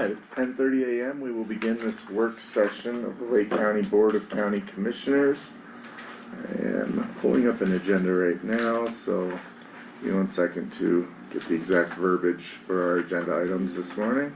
Alright, it's 10:30 a.m. We will begin this work session of the Lake County Board of County Commissioners. I am pulling up an agenda right now, so give me 1 second to get the exact verbiage for our agenda items this morning.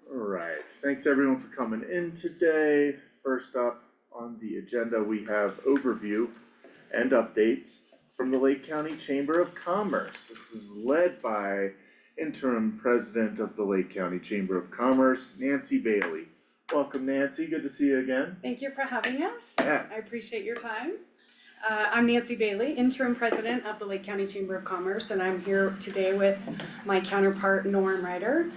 Alright, thanks everyone for coming in today. First up on the agenda, we have overview and updates from the Lake County Chamber of Commerce. This is led by interim president of the Lake County Chamber of Commerce, Nancy Bailey. Welcome, Nancy, good to see you again. Thank you for having us. Yes. I appreciate your time. I'm Nancy Bailey, interim president of the Lake County Chamber of Commerce, and I'm here today with my counterpart Norm Ryder.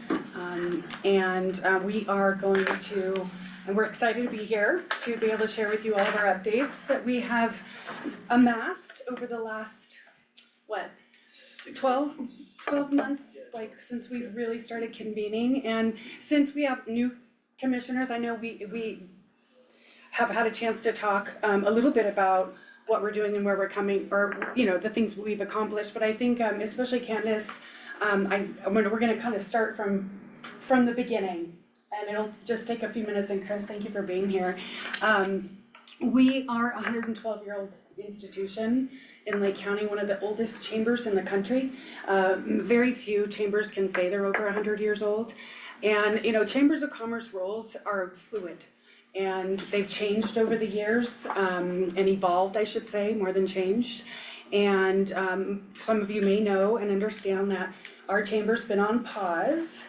We are going to, and we're excited to be here to be able to share with you all of our updates that we have amassed over the last, 12 months, like since we really started convening, and since we have new commissioners, I know we have had a chance to talk a little bit about what we're doing and where we're coming, or the things we've accomplished. But I think especially Candace, we're gonna kind of start from the beginning, and it'll just take a few minutes. And Chris, thank you for being here. We are a 112-year-old institution in Lake County, one of the oldest chambers in the country. Very few chambers can say they're over 100 years old. And chambers of commerce roles are fluid, and they've changed over the years, and evolved, I should say, more than changed. And some of you may know and understand that our chamber's been on pause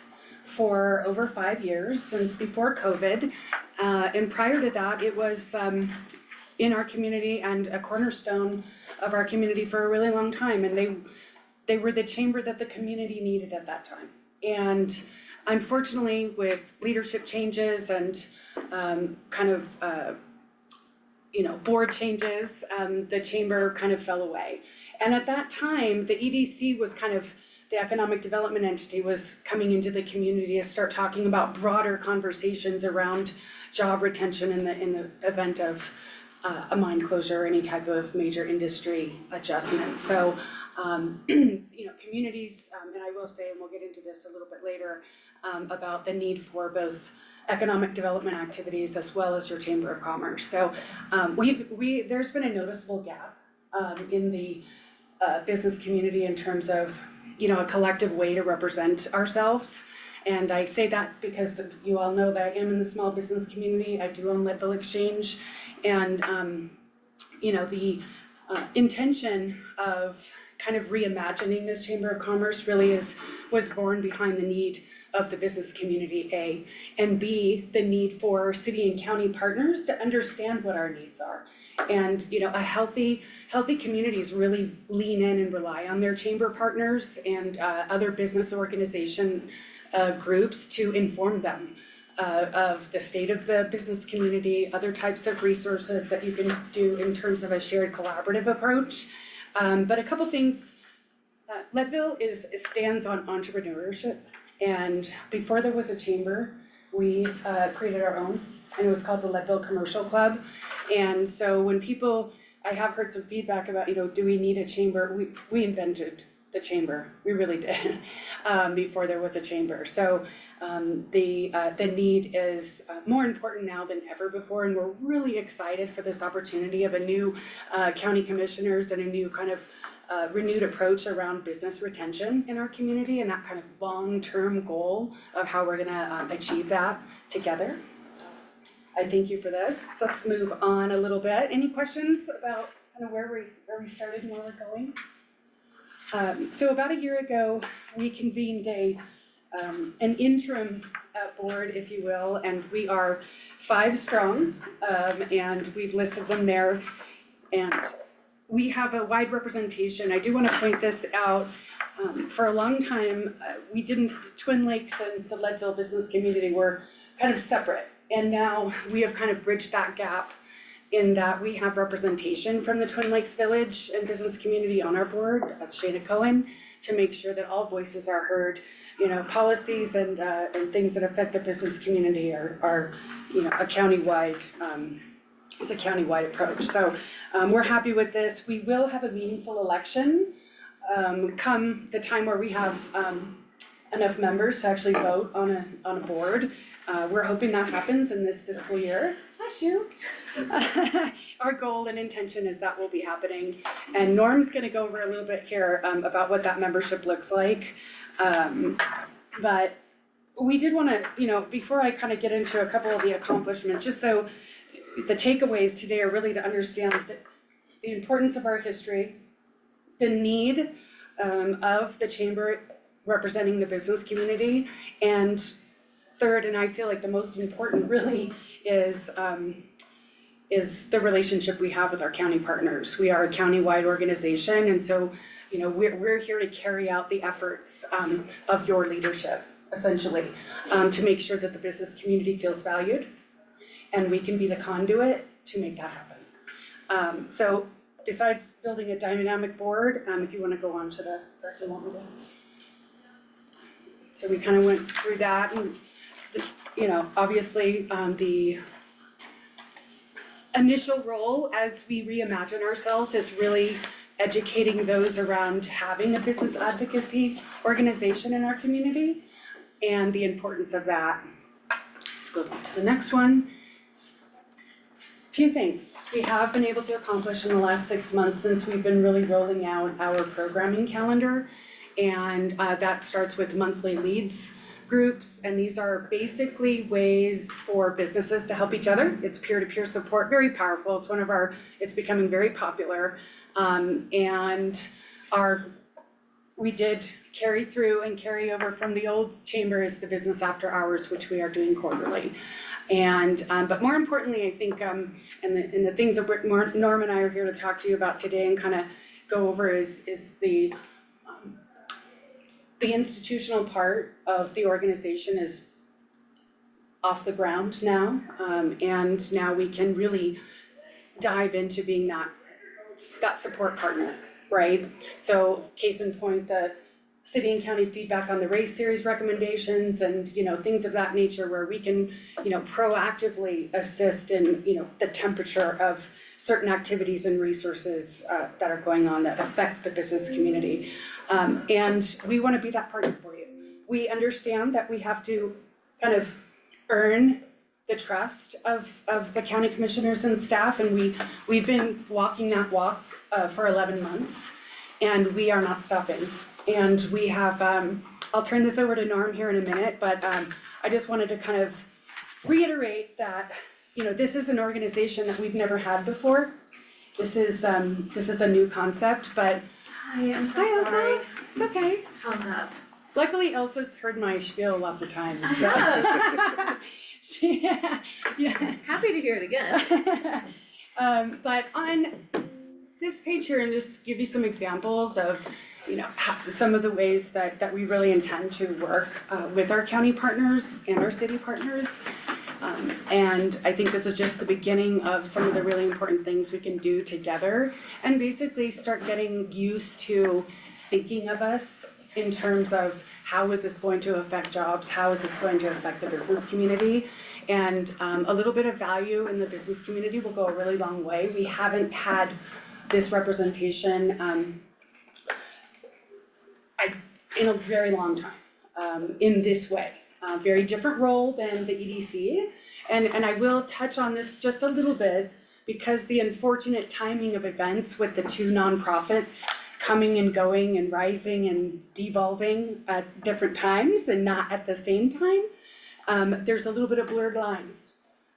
for over 5 years, since before COVID. And prior to that, it was in our community and a cornerstone of our community for a really long time. And they were the chamber that the community needed at that time. And unfortunately, with leadership changes and board changes, the chamber kind of fell away. And at that time, the EDC was the economic development entity was coming into the community to start talking about broader conversations around job retention in the event of a mine closure or any type of major industry adjustment. So, communities, and I will say, and we'll get into this a little bit later, about the need for both economic development activities as well as your Chamber of Commerce. So there's been a noticeable gap in the business community in terms of a collective way to represent ourselves. And I say that because you all know that I am in the small business community. I do own Leadville Exchange, and the intention of kind of reimagining this Chamber of Commerce really was born behind the need of the business community, A, and B, the need for city and county partners to understand what our needs are. And a healthy communities really lean in and rely on their chamber partners and other business organization groups to inform them of the state of the business community, other types of resources that you can do in terms of a shared collaborative approach. But a couple things, Leadville stands on entrepreneurship, and before there was a chamber, we created our own, and it was called the Leadville Commercial Club. And so when I have heard some feedback about, do we need a chamber? We invented the chamber, we really did, before there was a chamber. So the need is more important now than ever before, and we're really excited for this opportunity of a new county commissioners and a new kind of renewed approach around business retention in our community, and that kind of long-term goal of how we're gonna achieve that together. So I thank you for this. So let's move on a little bit. Any questions about kind of where we started and where we're going? So about a year ago, we convened an interim board, if you will, and we are 5 strong, and we've listed them there. And we have a wide representation. I do want to point this out. For a long time, Twin Lakes and the Leadville business community were kind of separate. And now we have kind of bridged that gap in that we have representation from the Twin Lakes Village and business community on our board, as Shana Cohen, to make sure that all voices are heard. You know, policies and things that affect the business community are you know, a countywide, it's a countywide approach. So we're happy with this. We will have a meaningful election come the time where we have enough members to actually vote on a board. We're hoping that happens in this fiscal year. Bless you. Our goal and intention is that will be happening. And Norm's gonna go over a little bit here about what that membership looks like. But we did wanna, you know, before I kind of get into a couple of the accomplishments, just so the takeaways today are really to understand the importance of our history, the need of the chamber representing the business community, and third, and I feel like the most important really is the relationship we have with our county partners. We are a county-wide organization, and so, you know, we're here to carry out the efforts of your leadership, essentially, to make sure that the business community feels valued, and we can be the conduit to make that happen. So besides building a dynamic board, if you wanna go on to the, or if you want me to. So we kind of went through that, and you know, obviously, the initial role as we reimagine ourselves is really educating those around having a business advocacy organization in our community and the importance of that. Let's go on to the next one. Few things we have been able to accomplish in the last 6 months since we've been really rolling out our programming calendar, and that starts with monthly leads groups, and these are basically ways for businesses to help each other. It's peer-to-peer support, very powerful. It's it's becoming very popular. And we did carry through and carry over from the old chamber is the business after hours, which we are doing quarterly. And but more importantly, I think, and the things that Norm and I are here to talk to you about today and kind of go over is the institutional part of the organization is off the ground now, and now we can really dive into being that support partner, right? So case in point, the city and county feedback on the race series recommendations and, you know, things of that nature where we can, you know, proactively assist in, you know, the temperature of certain activities and resources that are going on that affect the business community. And we want to be that partner for you. We understand that we have to kind of earn the trust of the county commissioners and staff, and we've been walking that walk for 11 months, and we are not stopping. And we have, I'll turn this over to Norm here in a minute, but I just wanted to kind of reiterate that, you know, this is an organization that we've never had before. This is a new concept, but. Hi, I'm so Hi, sorry. Elsa. It's okay. How's that? Luckily, Elsa's heard my spiel lots of times, so. Yeah. Happy to hear it again. But on this page here, and just give you some examples of, you know, some of the ways that we really intend to work with our county partners and our city partners. And I think this is just the beginning of some of the really important things we can do together and basically start getting used to thinking of us in terms of how is this going to affect jobs, how is this going to affect the business community, and a little bit of value in the business community will go a really long way. We haven't had this representation in a very long time in this way. Very different role than the EDC, and I will touch on this just a little bit because the unfortunate timing of events with the two nonprofits coming and going and rising and devolving at different times and not at the same time, there's a little bit of blurred lines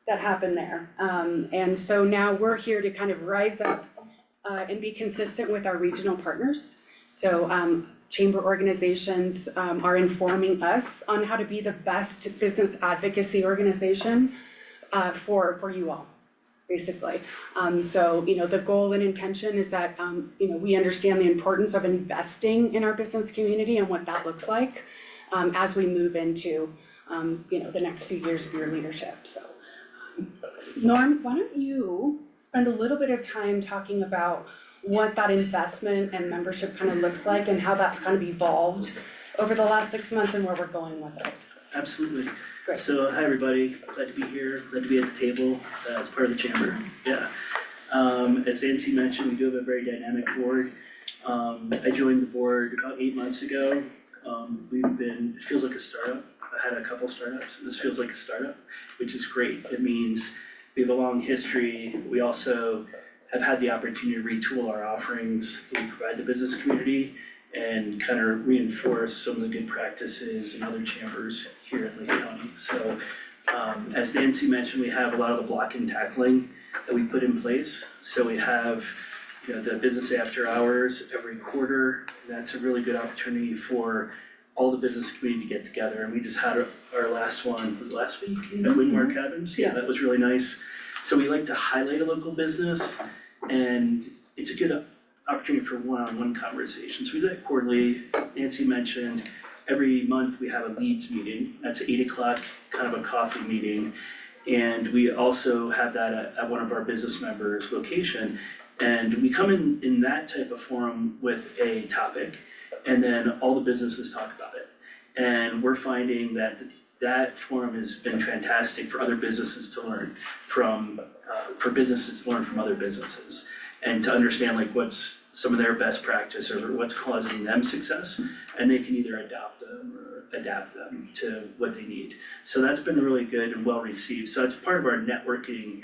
that happen there. And so now we're here to kind of rise up and be consistent with our regional partners. So chamber organizations are informing us on how to be the best business advocacy organization for you all, basically. So, you know, the goal and intention is that, you know, we understand the importance of investing in our business community and what that looks like as we move into, you know, the next few years of your leadership. So Norm, why don't you spend a little bit of time talking about what that investment and membership kind of looks like and how that's kind of evolved over the last 6 months and where we're going with it. Absolutely. Great. So, hi everybody, glad to be here, glad to be at the table as part of the chamber, yeah. As Nancy mentioned, we do have a very dynamic board. I joined the board about 8 months ago. It feels like a startup. I had a couple startups, and this feels like a startup, which is great. It means we have a long history. We also have had the opportunity to retool our offerings that we provide the business community and kind of reinforce some of the good practices in other chambers here in Lake County. So as Nancy mentioned, we have a lot of the block and tackling that we put in place. So we have, the business after hours every quarter. That's a really good opportunity for all the business community to get together. And we just had our last one, was it last week at Windmore Cabins? Yeah, that was really nice. So we like to highlight a local business, and it's a good opportunity for one-on-one conversations. We do that quarterly. As Nancy mentioned, every month we have a leads meeting. That's 8 o'clock, kind of a coffee meeting. And we also have that at one of our business members' location. And we come in that type of forum with a topic, and then all the businesses talk about it. And we're finding that forum has been fantastic for other businesses to learn from, for businesses to learn from other businesses, and to understand like what's some of their best practice or what's causing them success, and they can either adopt them or adapt them to what they need. So that's been really good and well received. So it's part of our networking,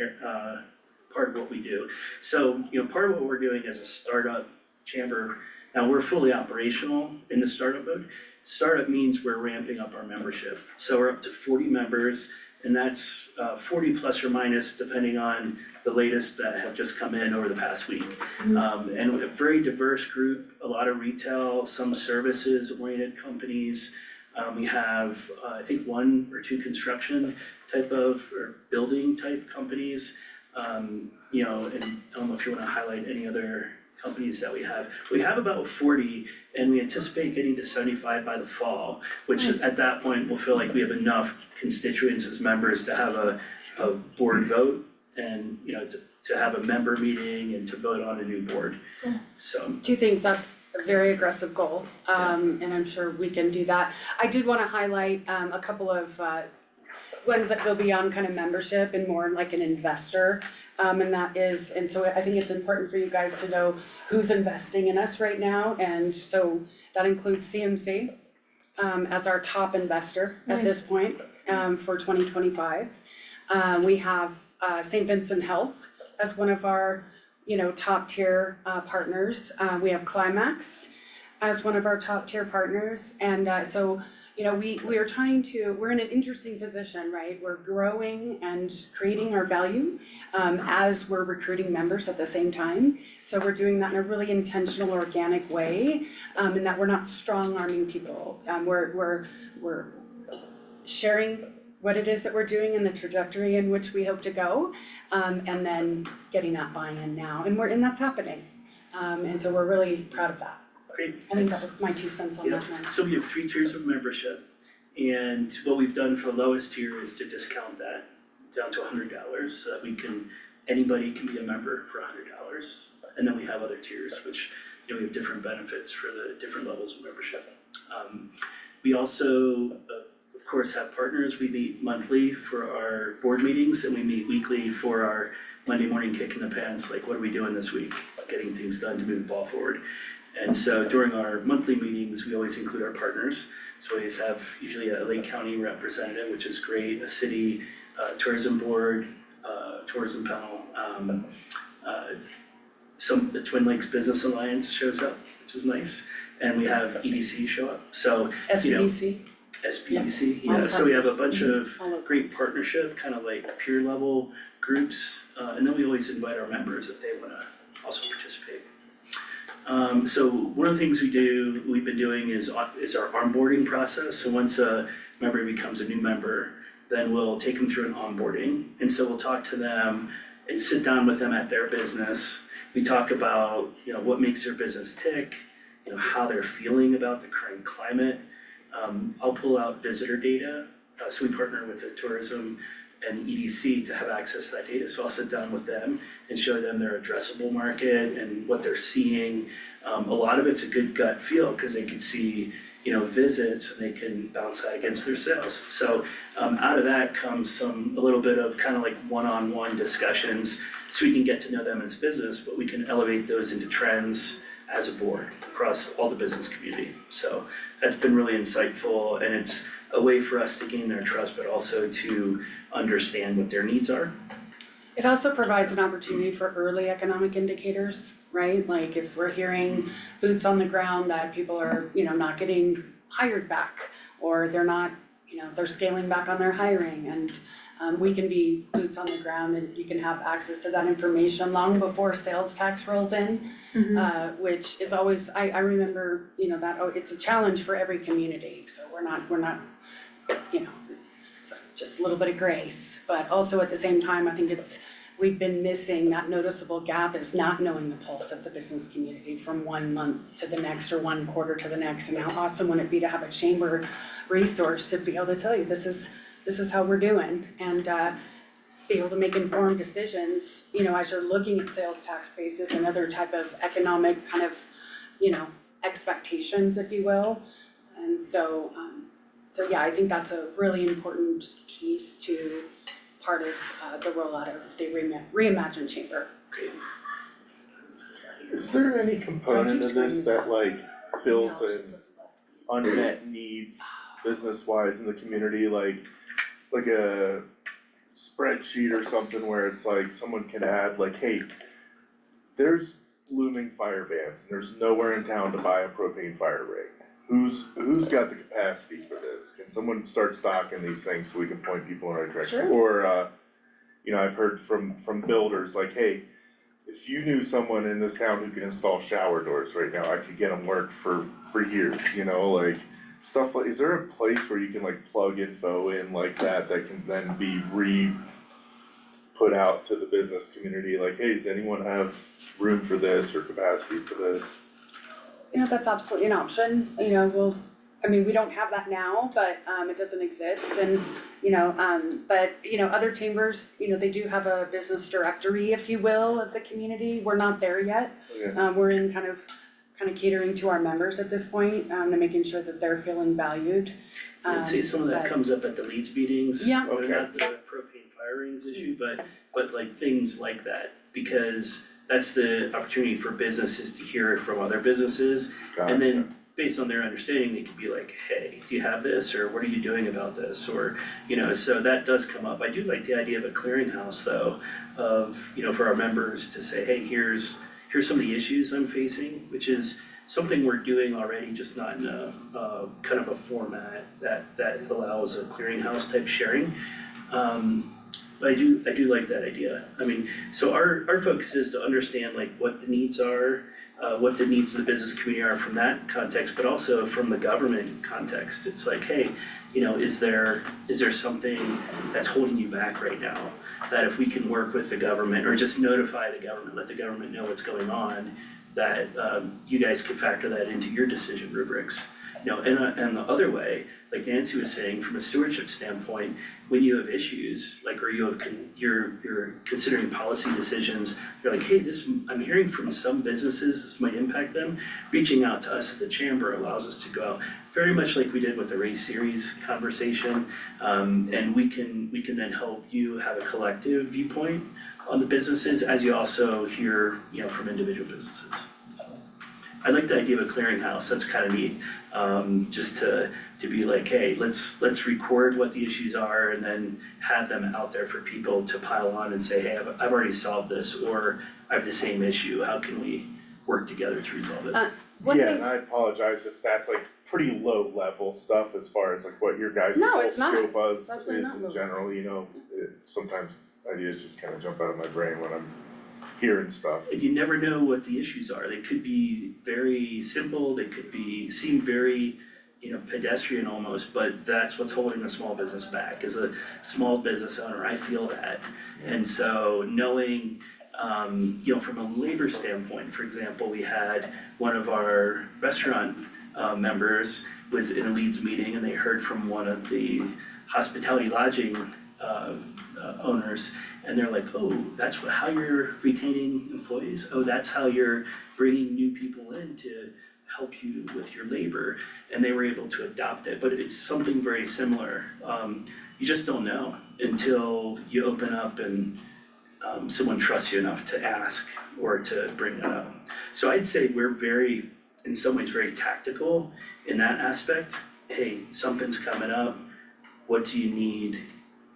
part of what we do. So, part of what we're doing as a startup chamber, now we're fully operational in the startup mode. Startup means we're ramping up our membership. So we're up to 40 members, and that's 40 plus or minus depending on the latest that have just come in over the past week. And a very diverse group, a lot of retail, some services-oriented companies. We have, I think, 1 or 2 construction type of, or building type companies. And I don't know if you wanna highlight any other companies that we have. We have about 40, and we anticipate getting to 75 by the fall, which at that point we'll feel like we have enough constituents as members to have a board vote and, to have a member meeting and to vote on a new board. So 2 things, that's a very aggressive goal, and I'm sure we can do that. I did wanna highlight a couple of ones that go beyond kind of membership and more like an investor. And so I think it's important for you guys to know who's investing in us right now. And so that includes CMC as our top investor at this point for 2025. We have St. Vincent Health as one of our, top tier partners. We have Climax as one of our top tier partners. And so we're in an interesting position, right? We're growing and creating our value as we're recruiting members at the same time. So we're doing that in a really intentional, organic way, and that we're not strong-arming people. We're sharing what it is that we're doing and the trajectory in which we hope to go, and then getting that buy-in now. And that's happening. And so we're really proud of that. great. I think that was my 2 cents on that one. So we have 3 tiers of membership, and what we've done for the lowest tier is to discount that down to $100 so that anybody can be a member for $100. And then we have other tiers, which, we have different benefits for the different levels of membership. We also, of course, have partners. We meet monthly for our board meetings, and we meet weekly for our Monday morning kick in the pants, like what are we doing this week, getting things done to move the ball forward. And so during our monthly meetings, we always include our partners. So we always have usually a Lake County representative, which is great, a city tourism board, tourism panel. The Twin Lakes Business Alliance shows up, which is nice. And we have EDC show up, so, SBDC. SBDC, so we have a bunch of great partnership, kind of like peer level groups. And then we always invite our members if they wanna also participate. So one of the things we've been doing is our onboarding process. So once a member becomes a new member, then we'll take them through an onboarding. And so we'll talk to them and sit down with them at their business. We talk about, what makes their business tick, how they're feeling about the current climate. I'll pull out visitor data. So we partner with a tourism and EDC to have access to that data. So I'll sit down with them and show them their addressable market and what they're seeing. A lot of it's a good gut feel because they can see, visits and they can bounce that against their sales. So out of that comes a little bit of kind of like one-on-one discussions so we can get to know them as a business, but we can elevate those into trends as a board across all the business community. So that's been really insightful, and it's a way for us to gain their trust, but also to understand what their needs are. It also provides an opportunity for early economic indicators, right? Like if we're hearing boots on the ground that people are, not getting hired back, or they're not, they're scaling back on their hiring, and we can be boots on the ground and you can have access to that information long before sales tax rolls in, which is always, I remember, it's a challenge for every community, so we're not, so just a little bit of grace, but also at the same time, I think we've been missing that noticeable gap is not knowing the pulse of the business community from 1 month to the next or 1 quarter to the next, and how awesome would it be to have a chamber resource to be able to tell you this is how we're doing, and be able to make informed decisions, as you're looking at sales tax bases and other type of economic kind of, expectations, if you will. And so yeah, I think that's a really important piece to part of the rollout of the Reimagine Chamber. Great. Is there any component of this that fills in unmet needs business-wise in the community, like a spreadsheet or something where it's like someone can add hey, there's looming fire bans and there's nowhere in town to buy a propane fire rig. Who's got the capacity for this? Can someone start stocking these things so we can point people in the right direction? Sure. Or I've heard from builders hey, if you knew someone in this town who can install shower doors right now, I could get them work for years, stuff is there a place where you can plug info in like that can then be put out to the business community, hey, does anyone have room for this or capacity for this? That's absolutely an option, we don't have that now, but it doesn't exist, and but other chambers, they do have a business directory, if you will, of the community. We're not there yet. Yeah. We're in kind of catering to our members at this point, and making sure that they're feeling valued. I'd say some of that but- comes up at the leads meetings. Yeah. Whether or Okay. not the propane fire rings issue, but things like that, because that's the opportunity for businesses to hear it from other businesses. Gotcha. And then based on their understanding, they could be like, hey, do you have this, or what are you doing about this, or, so that does come up. I do like the idea of a clearinghouse though, of, for our members to say, hey, here's some of the issues I'm facing, which is something we're doing already, just not in a kind of a format that allows a clearinghouse type sharing. But I do like that idea. So our focus is to understand what the needs are, what the needs of the business community are from that context, but also from the government context. It's hey, is there something that's holding you back right now? That if we can work with the government or just notify the government, let the government know what's going on, that you guys could factor that into your decision rubrics. And the other way, like Nancy was saying, from a stewardship standpoint, when you have issues, or you're considering policy decisions, you're like, hey, I'm hearing from some businesses, this might impact them. Reaching out to us as a chamber allows us to go out, very much like we did with the race series conversation, and we can then help you have a collective viewpoint on the businesses as you also hear, from individual businesses. I like the idea of a clearinghouse. That's kind of neat. Just to be hey, let's record what the issues are and then have them out there for people to pile on and say, hey, I've already solved this, or I have the same issue. How can we work together to resolve it? And I apologize if that's pretty low level stuff as far as what your guys' No, whole it's not. scope It's absolutely is not in low general, sometimes ideas just kind of jump out of my brain when I'm hearing stuff. And you never know what the issues are. They could be very simple, they could seem very, pedestrian almost, but that's what's holding a small business back. As a small business owner, I feel that. And so knowing, from a labor standpoint, for example, we had one of our restaurant members was in a leads meeting and they heard from one of the hospitality lodging owners, and they're like, oh, that's how you're retaining employees, oh, that's how you're bringing new people in to help you with your labor, and they were able to adopt it, but it's something very similar. You just don't know until you open up and someone trusts you enough to ask or to bring it up. So I'd say we're very, in some ways, very tactical in that aspect. Hey, something's coming up, what do you need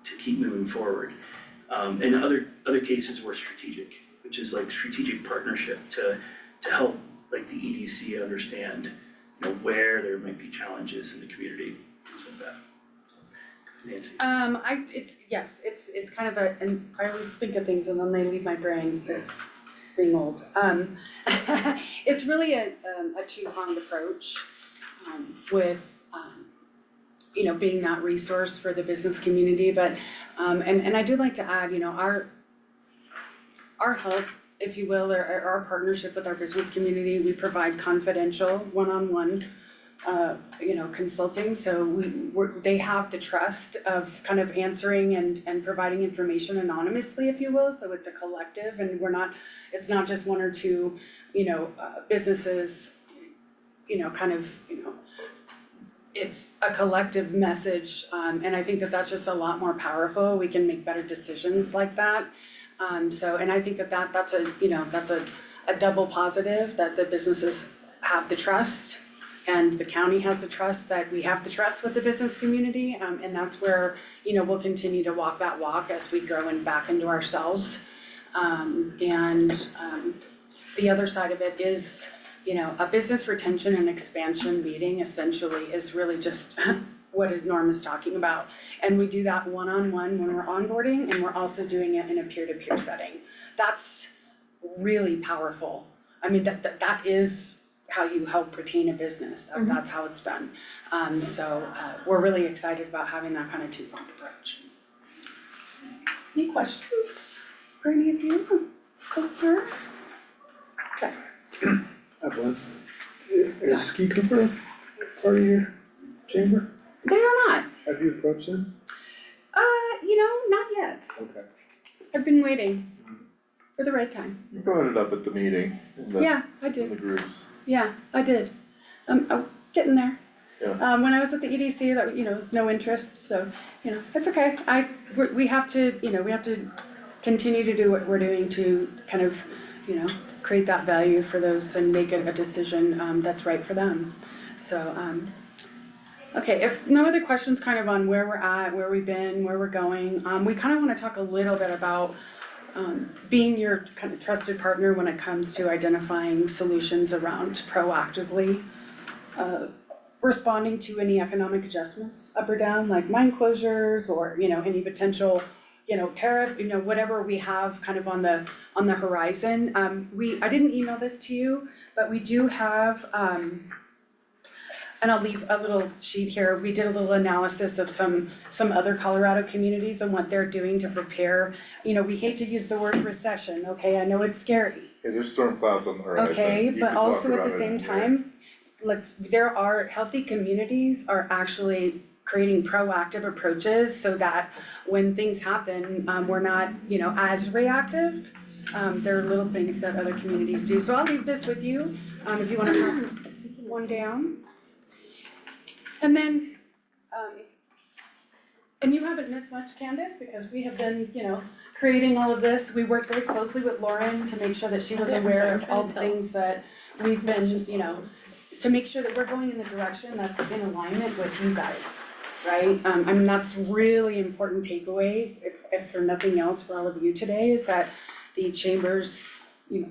to keep moving forward? And other cases were strategic, which is like strategic partnership to help like the EDC understand, you know, where there might be challenges in the community, things like that. Nancy? It's kind of and I always think of things and then they leave my brain, it's being old. It's really a two-pronged approach, with, you know, being that resource for the business community, but, and I do like to add, you know, our help, if you will, or our partnership with our business community, we provide confidential one-on-one you know, consulting, so they have the trust of kind of answering and providing information anonymously, if you will, so it's a collective and it's not just one or two, you know, businesses, you know, kind of, you know, it's a collective message, and I think that that's just a lot more powerful, we can make better decisions like that. And I think that's a double positive, that the businesses have the trust and the county has the trust, that we have the trust with the business community, and that's where, you know, we'll continue to walk that walk as we grow and back into ourselves. The other side of it is, you know, a business retention and expansion meeting essentially is really just what Norm is talking about. And we do that one-on-one when we're onboarding, and we're also doing it in a peer-to-peer setting. That's really powerful. I mean, that is how you help retain a business. That's how it's done. We're really excited about having that kind of two-pronged approach. Any questions for any of you so far? Okay. I have one. Is Ski Cooper part of your chamber? They are not. Have you approached them? You know, not yet. Okay. I've been waiting for the right time. You brought it up at the meeting, Yeah, I in did. the groups. Yeah, I did. I'm getting there. Yeah. When I was at the EDC, that, you know, was no interest, so, you know, it's okay. We have to, you know, we have to continue to do what we're doing to kind of, you know, create that value for those and make a decision, that's right for them. So, okay, if no other questions kind of on where we're at, where we've been, where we're going, we kind of wanna talk a little bit about being your kind of trusted partner when it comes to identifying solutions around proactively responding to any economic adjustments up or down, like mine closures or, you know, any potential, you know, tariff, you know, whatever we have kind of on the horizon. I didn't email this to you, but we do have, and I'll leave a little sheet here, we did a little analysis of some other Colorado communities and what they're doing to prepare. You know, we hate to use the word recession, okay, I know it's scary. Yeah, there's storm clouds on the horizon. Okay, You but could also talk at the about it same in here. time, there are healthy communities are actually creating proactive approaches so that when things happen, we're not, you know, as reactive. There are little things that other communities do, so I'll leave this with you, if you wanna pass one down. And then, and you haven't missed much, Candace, because we have been, you know, creating all of this. We worked very closely with Lauren to make sure that she was aware of all the things that we've been, you know, to make sure that we're going in the direction that's in alignment with you guys, right? I mean, that's really important takeaway, if for nothing else for all of you today, is that the chamber's, you know,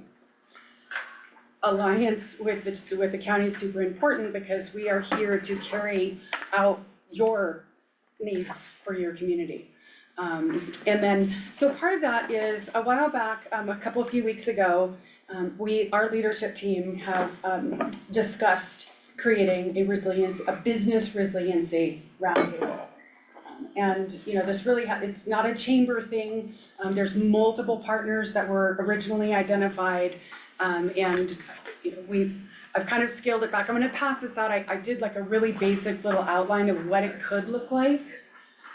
alliance with the county is super important because we are here to carry out your needs for your community. And then, so part of that is, a while back, a few weeks ago, our leadership team have discussed creating a business resiliency roundtable. And, you know, this really it's not a chamber thing, there's multiple partners that were originally identified, and, you know, I've kind of scaled it back. I'm gonna pass this out. I did like a really basic little outline of what it could look like.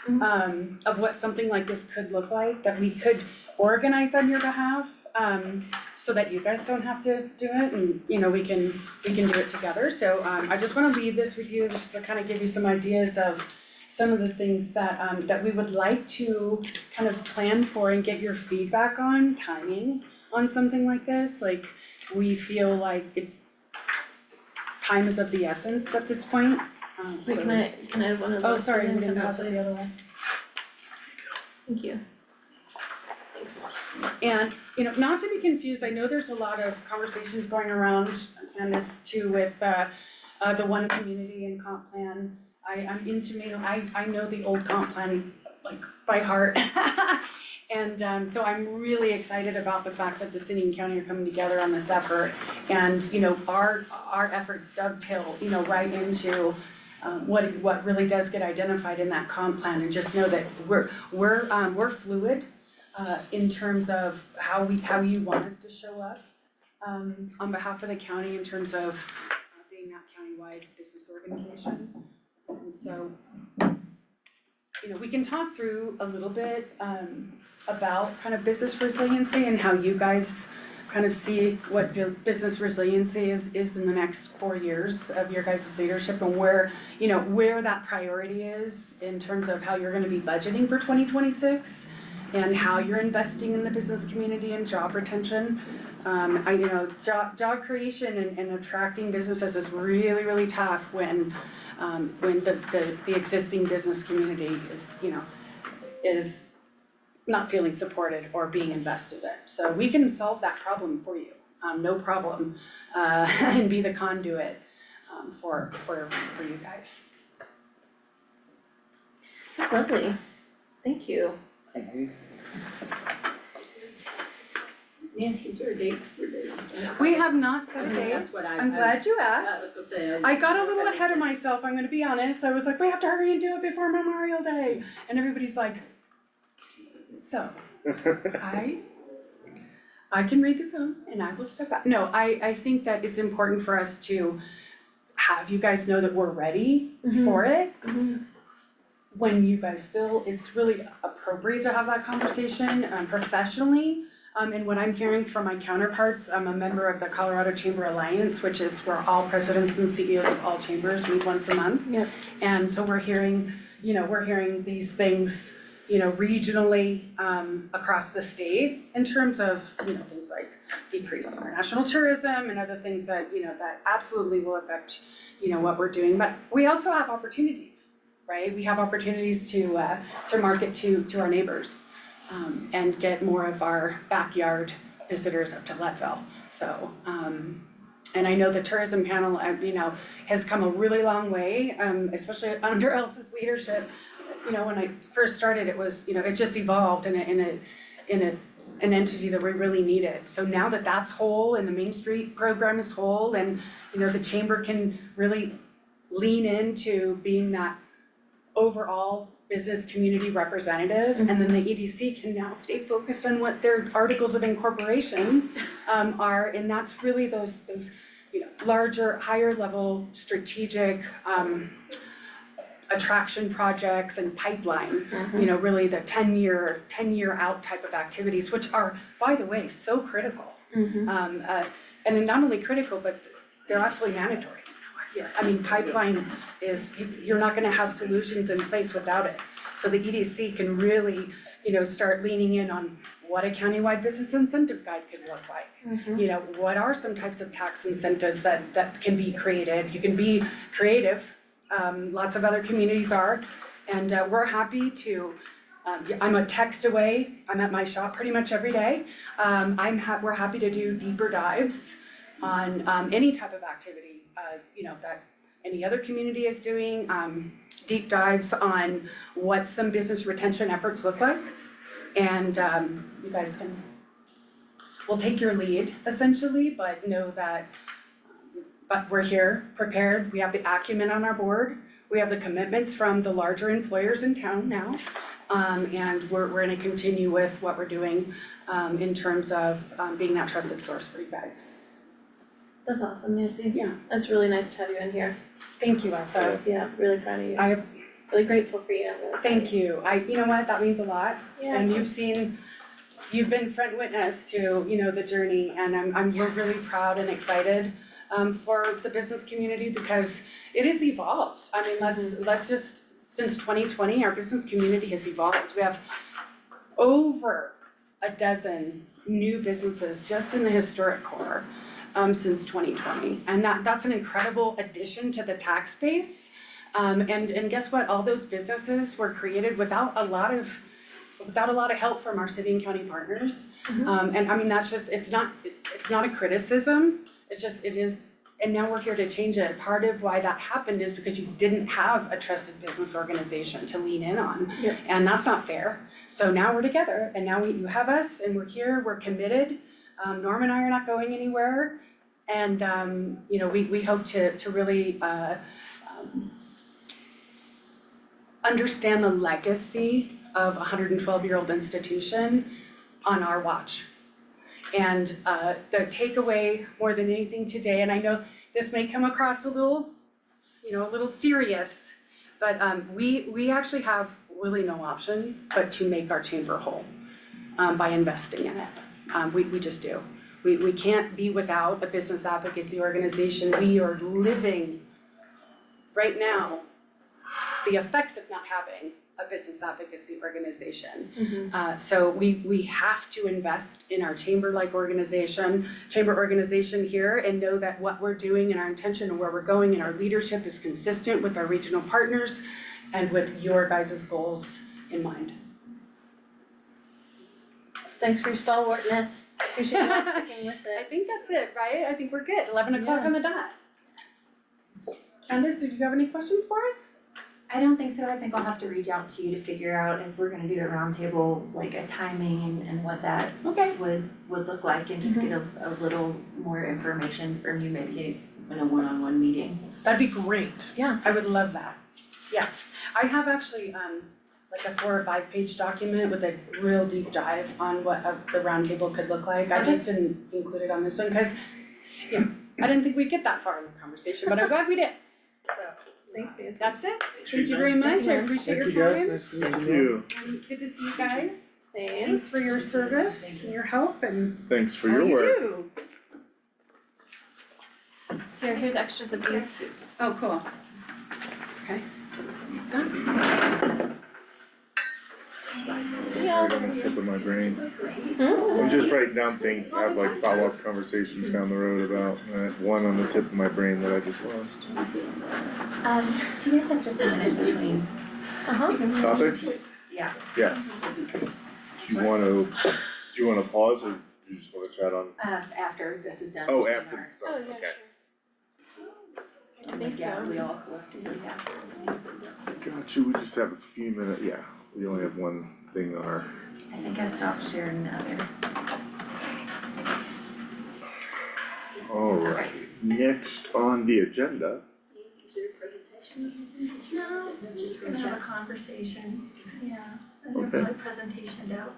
of what something like this could look like, that we could organize on your behalf, so that you guys don't have to do it and, you know, we can do it together. So, I just wanna leave this with you, just to kind of give you some ideas of some of the things that, that we would like to kind of plan for and get your feedback on, timing on something like this. Like, we feel like time is of the essence at this point, Wait, so- can I have one of Oh, those? sorry, and we then didn't come pass out it with- the other way. Thank you. Thanks. And, you know, not to be confused, I know there's a lot of conversations going around, and this too with, the one community and comp plan. I'm intimate, I know the old comp plan like by heart. And, so I'm really excited about the fact that the city and county are coming together on this effort. And, you know, our efforts dovetail, you know, right into, what really does get identified in that comp plan. And just know that we're fluid, in terms of how you want us to show up, on behalf of the county in terms of being that countywide business organization. And so, you know, we can talk through a little bit, about kind of business resiliency and how you guys kind of see what business resiliency is in the next 4 years of your guys' leadership, and where, you know, where that priority is in terms of how you're gonna be budgeting for 2026 and how you're investing in the business community and job retention. You know, job creation and attracting businesses is really, really tough when the existing business community is, you know, is not feeling supported or being invested in. So we can solve that problem for you, no problem, and be the conduit, for you guys. That's lovely. Thank you. Nancy, is there a date for the? We have not set a date. That's what I'm glad you I was asked. gonna say. I got a little ahead of myself, I'm gonna be honest. I was like, we have to hurry and do it before Memorial Day. And everybody's like, so, I can read the room and I will step back. No, I think that it's important for us to have you guys know that we're ready for it. When you guys feel it's really appropriate to have that conversation, professionally. And what I'm hearing from my counterparts, I'm a member of the Colorado Chamber Alliance, which is where all presidents and CEOs of all chambers meet once a month. Yep. And so we're hearing these things, you know, regionally, across the state in terms of, you know, things like decreased international tourism and other things that, you know, that absolutely will affect, you know, what we're doing. But we also have opportunities, right? We have opportunities to market to our neighbors, and get more of our backyard visitors up to Leadville. So, and I know the tourism panel, you know, has come a really long way, especially under Elsa's leadership. You know, when I first started, it was, you know, it just evolved in an entity that we really needed. So now that that's whole and the Main Street program is whole, and, you know, the chamber can really lean into being that overall business community representative, and then the EDC can now stay focused on what their articles of incorporation are, and that's really those you know, larger, higher level strategic attraction projects and pipeline, you know, really the 10-year out type of activities, which are, by the way, so critical. And not only critical, but they're absolutely mandatory. Yes. I mean, pipeline is, you're not gonna have solutions in place without it. So the EDC can really, you know, start leaning in on what a countywide business incentive guide could look like. You know, what are some types of tax incentives that can be created? You can be creative, lots of other communities are, and we're happy to, I'm a text away, I'm at my shop pretty much every day. We're happy to do deeper dives on any type of activity, you know, that any other community is doing, deep dives on what some business retention efforts look like. And you guys we'll take your lead essentially, but know that, but we're here, prepared, we have the acumen on our board, we have the commitments from the larger employers in town now. And we're gonna continue with what we're doing in terms of being that trusted source for you guys. That's awesome, Nancy. Yeah. That's really nice to have you in here. Thank you, Elsa. Yeah, really proud of you. really grateful for you, I'm really. Thank you. You know what, that means a lot. And you've been front witness to, the journey, and we're really proud and excited for the business community because it has evolved. I mean, let's just, since 2020, our business community has evolved. We have over a dozen new businesses just in the historic core since 2020. And that's an incredible addition to the tax base. And guess what? All those businesses were created without a lot of help from our city and county partners. And I mean, that's just, it's not a criticism, it is, and now we're here to change it. Part of why that happened is because you didn't have a trusted business organization to lean in on. Yep. And that's not fair. So now we're together, and now you have us, and we're here, we're committed. Norm and I are not going anywhere. And we hope to really understand the legacy of a 112-year-old institution on our watch. And the takeaway more than anything today, and I know this may come across a little serious, but we actually have really no option but to make our chamber whole by investing in it. We just do. We can't be without a business advocacy organization. We are living right now the effects of not having a business advocacy organization. So we have to invest in our chamber organization here, and know that what we're doing and our intention and where we're going and our leadership is consistent with our regional partners and with your guys' goals in mind. Thanks for your stalwartness, appreciate you sticking with I it. think that's it, right? I think we're good, 11 o'clock Yeah. on the dot. Candace, did you have any questions for us? I don't think so. I think I'll have to reach out to you to figure out if we're gonna do a roundtable, like a timing and what that Okay. would look like, and just get a little more information from you, maybe in a one-on-one meeting. That'd be great. Yeah. I would love that. Yes, I have actually like a 4 or 5 page document with a real deep dive on what the roundtable could look like. I just didn't include it on this one because, I didn't think we'd get that far in the conversation, but I'm glad we did. So Thanks, Nancy. that's it. Thanks for Thank you your very time. much. I Thank you. appreciate Thank your you guys, time. nice to meet Thank you. you. And good to see you guys. Same. Thanks for your service and your help and Thanks for all your you work. do. Here's extras of these. Oh, cool. Okay. Yeah. On the tip of my brain. I'm just writing down things to have like follow-up conversations down the road about, and I have one on the tip of my brain that I just lost. Do you guys have just a minute between? Topics? Yeah. Yes. Do you wanna pause or do you just wanna chat on? After this is done. Oh, between after our- the stuff, okay. I think Yeah, so. we all collectively have. Got you, we just have a few minutes, yeah, we only have one thing on our. I think I stopped sharing the other. Alright, next on the agenda. Is there a presentation? No, just gonna have a conversation, yeah, I have Okay. my presentation out.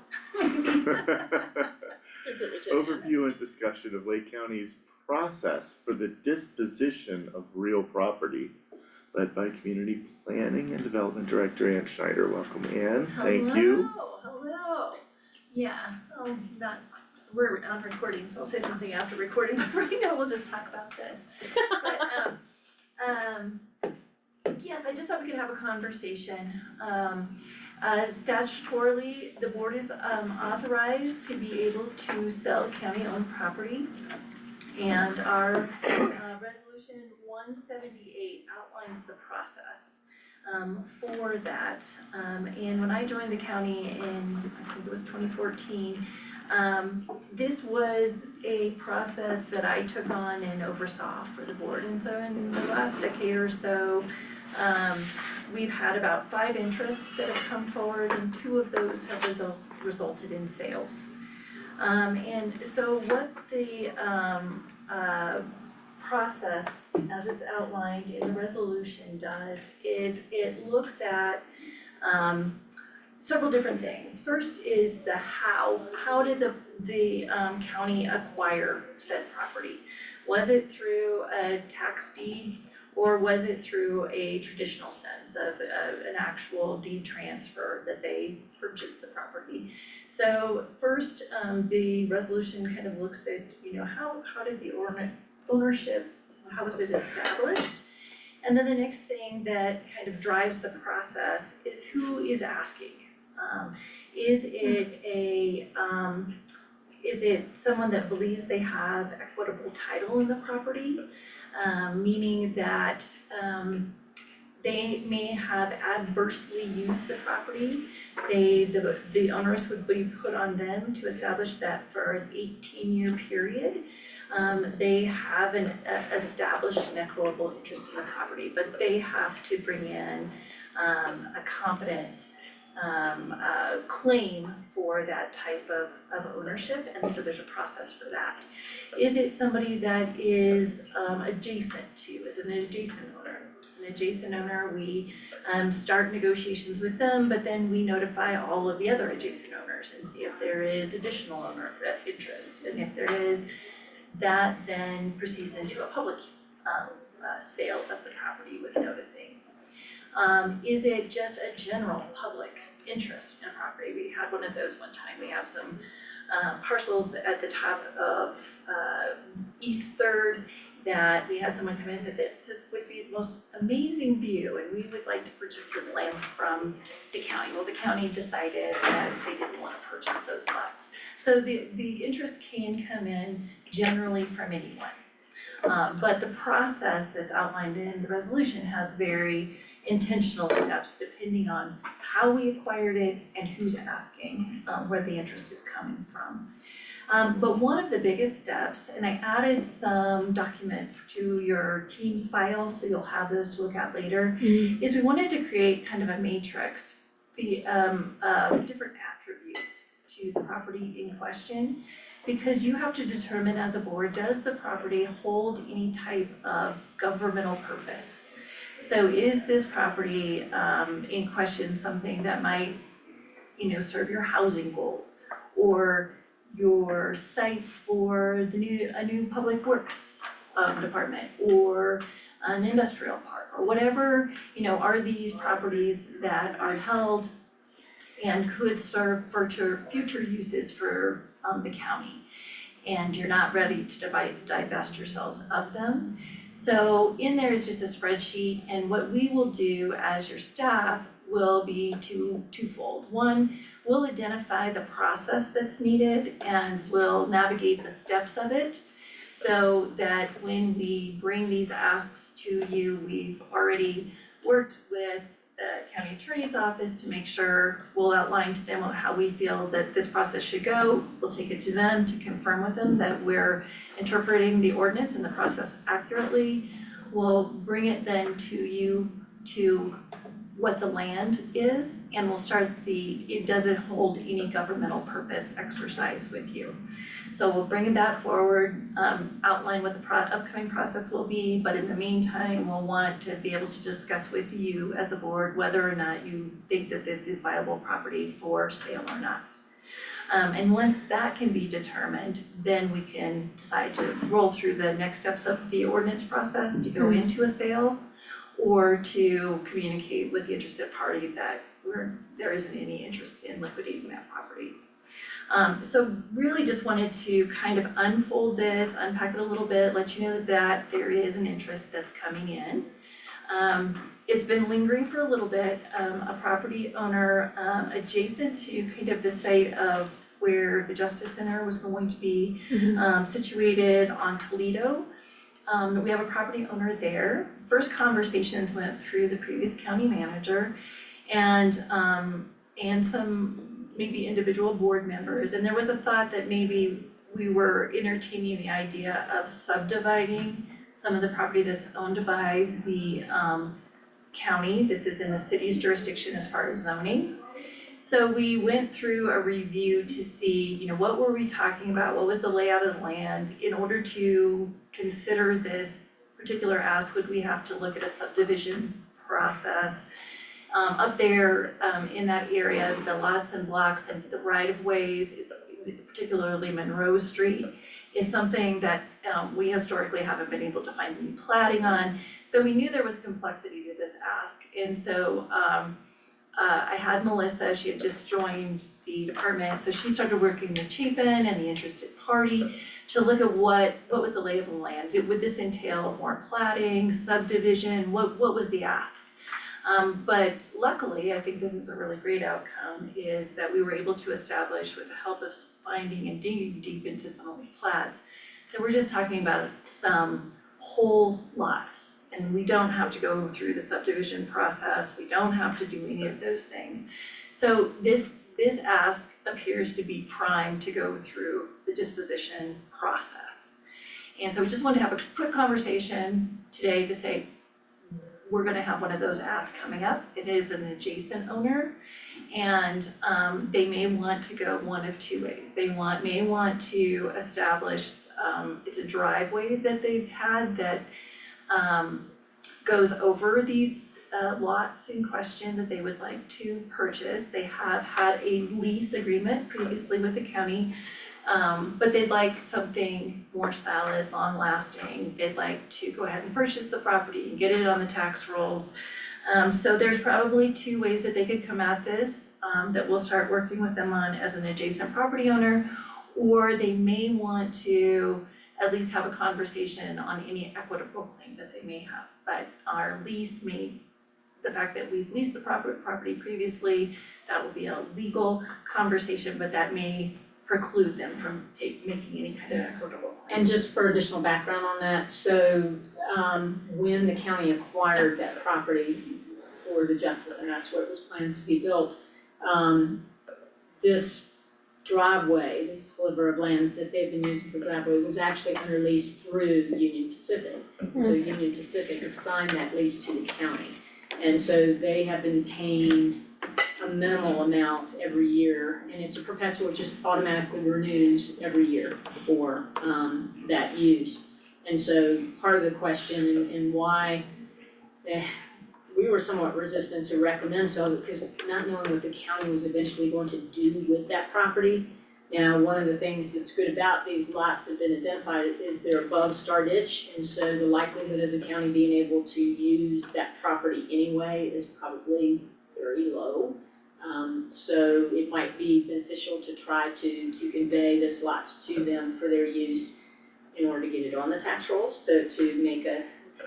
Overview and discussion of Lake County's process for the disposition of real property, led by Community Planning and Development Director Ann Schneider. Welcome, Ann. Thank you. Hello. Yeah, we're on recording, so I'll say something after recording, but right now we'll just talk about this. But, yes, I just thought we could have a conversation. Statutorily, the board is authorized to be able to sell county-owned property. And our resolution 178 outlines the process for that. And when I joined the county in, I think it was 2014, this was a process that I took on and oversaw for the board. And so in the last decade or so, we've had about 5 interests that have come forward, and 2 of those have resulted in sales. And so what the process, as it's outlined in the resolution, does is it looks at several different things. First is the how. How did the county acquire said property? Was it through a tax deed, Or was it through a traditional sense of an actual deed transfer that they purchased the property? So first, the resolution kind of looks at, how did the ownership, how was it established? And then the next thing that kind of drives the process is who is asking. Is it someone that believes they have equitable title in the property? Meaning that they may have adversely used the property. The onus would be put on them to establish that for an 18-year period. They haven't established an equitable interest in the property, but they have to bring in a competent claim for that type of ownership, and so there's a process for that. Is it somebody that is adjacent to, is it an adjacent owner? An adjacent owner, we start negotiations with them, but then we notify all of the other adjacent owners and see if there is additional owner interest, and if there is, that then proceeds into a public sale of the property with noticing. Is it just a general public interest in a property? We had one of those one time. We have some parcels at the top of East Third that we had someone come in and said, this would be the most amazing view and we would like to purchase this land from the county. Well, the county decided that they didn't want to purchase those lots. So the interest can come in generally from anyone. But the process that's outlined in the resolution has very intentional steps depending on how we acquired it and who's asking, where the interest is coming from. But one of the biggest steps, and I added some documents to your team's file, so you'll have those to look at later, is we wanted to create kind of a matrix of different attributes to the property in question. Because you have to determine as a board, does the property hold any type of governmental purpose? So is this property in question something that might, serve your housing goals or your site for a new public works department or an industrial park or whatever, are these properties that are held and could serve for future uses for the county, and you're not ready to divest yourselves of them. So in there is just a spreadsheet, and what we will do as your staff will be twofold. One, we'll identify the process that's needed and we'll navigate the steps of it so that when we bring these asks to you, we've already worked with the county attorney's office to make sure we'll outline to them how we feel that this process should go. We'll take it to them to confirm with them that we're interpreting the ordinance and the process accurately. We'll bring it then to you to what the land is, and we'll start it doesn't hold any governmental purpose exercise with you. So we'll bring that forward, outline what the upcoming process will be, but in the meantime, we'll want to be able to discuss with you as a board whether or not you think that this is viable property for sale or not. And once that can be determined, then we can decide to roll through the next steps of the ordinance process to go into a sale or to communicate with the interested party that there isn't any interest in liquidating that property. So really just wanted to kind of unfold this, unpack it a little bit, let you know that there is an interest that's coming in. It's been lingering for a little bit. A property owner adjacent to kind of the site of where the Justice Center was going to be situated on Toledo. We have a property owner there. First conversations went through the previous county manager and some maybe individual board members, and there was a thought that maybe we were entertaining the idea of subdividing some of the property that's owned by the county. This is in the city's jurisdiction as far as zoning. So we went through a review to see, what were we talking about? What was the layout of the land? In order to consider this particular ask, would we have to look at a subdivision process? Up there in that area, the lots and blocks and the right of ways is particularly Monroe Street is something that we historically haven't been able to find any plating on. So we knew there was complexity to this ask, and so I had Melissa, she had just joined the department, so she started working with Chapin and the interested party to look at what was the lay of the land. Would this entail more plating, subdivision, what was the ask? But luckily, I think this is a really great outcome, is that we were able to establish, with the help of finding and digging deep into some of the plats, that we're just talking about some whole lots. And we don't have to go through the subdivision process, we don't have to do any of those things. So this ask appears to be primed to go through the disposition process. And so we just wanted to have a quick conversation today to say, we're gonna have one of those asks coming up. It is an adjacent owner, and they may want to go one of two ways. They may want to establish, it's a driveway that they've had that goes over these lots in question that they would like to purchase. They have had a lease agreement previously with the county, but they'd like something more solid, long-lasting. They'd like to go ahead and purchase the property and get it on the tax rolls. So there's probably two ways that they could come at this, that we'll start working with them on as an adjacent property owner, or they may want to at least have a conversation on any equitable claim that they may have. But our lease the fact that we've leased the property previously, that will be a legal conversation, but that may preclude them from making any kind of equitable claim. And just for additional background on that, so when the county acquired that property for the Justice, and that's where it was planned to be built, this driveway, this sliver of land that they've been using for driveway was actually under lease through Union Pacific. So Union Pacific assigned that lease to the county. And so they have been paying a minimal amount every year, and it's a perpetual, it just automatically renews every year for that use. And so part of the question and why we were somewhat resistant to recommend so, because not knowing what the county was eventually going to do with that property. Now, one of the things that's good about these lots that have been identified is they're above Star Ditch, and so the likelihood of the county being able to use that property anyway is probably very low. So it might be beneficial to try to convey those lots to them for their use in order to get it on the tax rolls, to make take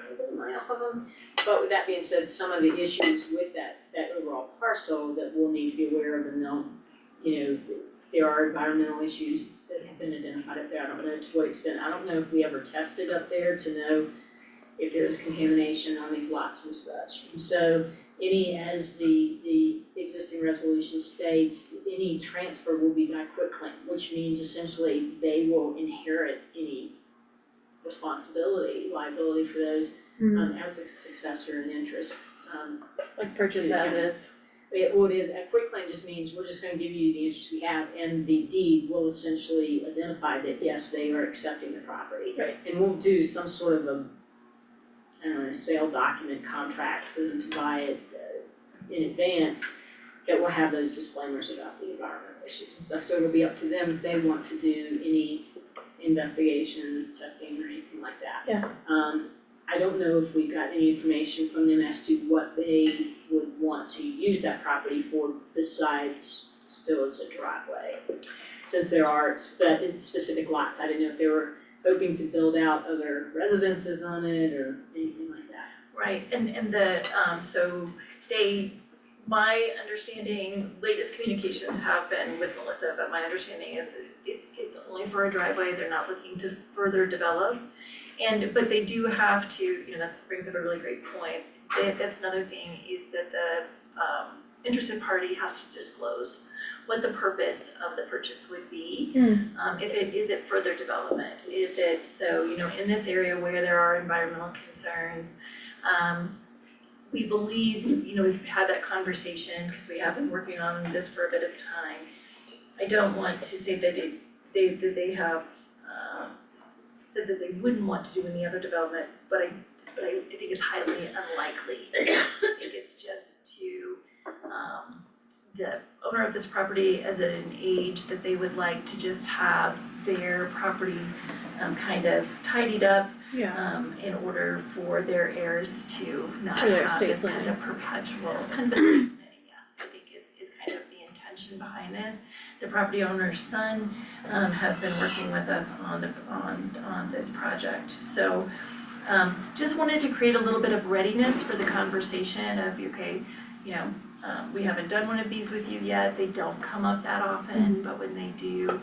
a little money off of them. But with that being said, some of the issues with that overall parcel that we'll need to be aware of, and there are environmental issues that have been identified up there. I don't know to what extent. I don't know if we ever tested up there to know if there is contamination on these lots and such. And so as the existing resolution states, any transfer will be by quitclaim, which means essentially they will inherit any liability for those as a successor in interest. Like purchase as is. A quitclaim just means we're just gonna give you the interest we have, and the deed will essentially identify that, yes, they are accepting the property. Right. And we'll do some sort of a sale document contract for them to buy it in advance that will have those disclaimers about the environmental issues and stuff. So it'll be up to them if they want to do any investigations, testing, or anything like that. Yeah. I don't know if we got any information from them as to what they would want to use that property for besides still as a driveway. Since there are specific lots, I didn't know if they were hoping to build out other residences on it or anything like that. Right, and my understanding, latest communications have been with Melissa, but my understanding is it's only for a driveway, they're not looking to further develop. But they do have to, that brings up a really great point. That's another thing, is that the interested party has to disclose what the purpose of the purchase would be. Is it further development? Is it, in this area where there are environmental concerns, we believe, we've had that conversation because we have been working on this for a bit of time. I don't want to say that they have said that they wouldn't want to do any other development, but I think it's highly unlikely. I think it's just to the owner of this property as at an age that they would like to just have their property kind of tidied up Yeah. in order for their heirs to not For their have estate this kind of perpetual kind of estate planning, yes, I think is kind of the intention behind this. The property owner's son has been working with us on this project, so just wanted to create a little bit of readiness for the conversation of, okay, you know, we haven't done one of these with you yet, they don't come up that often, but when they do,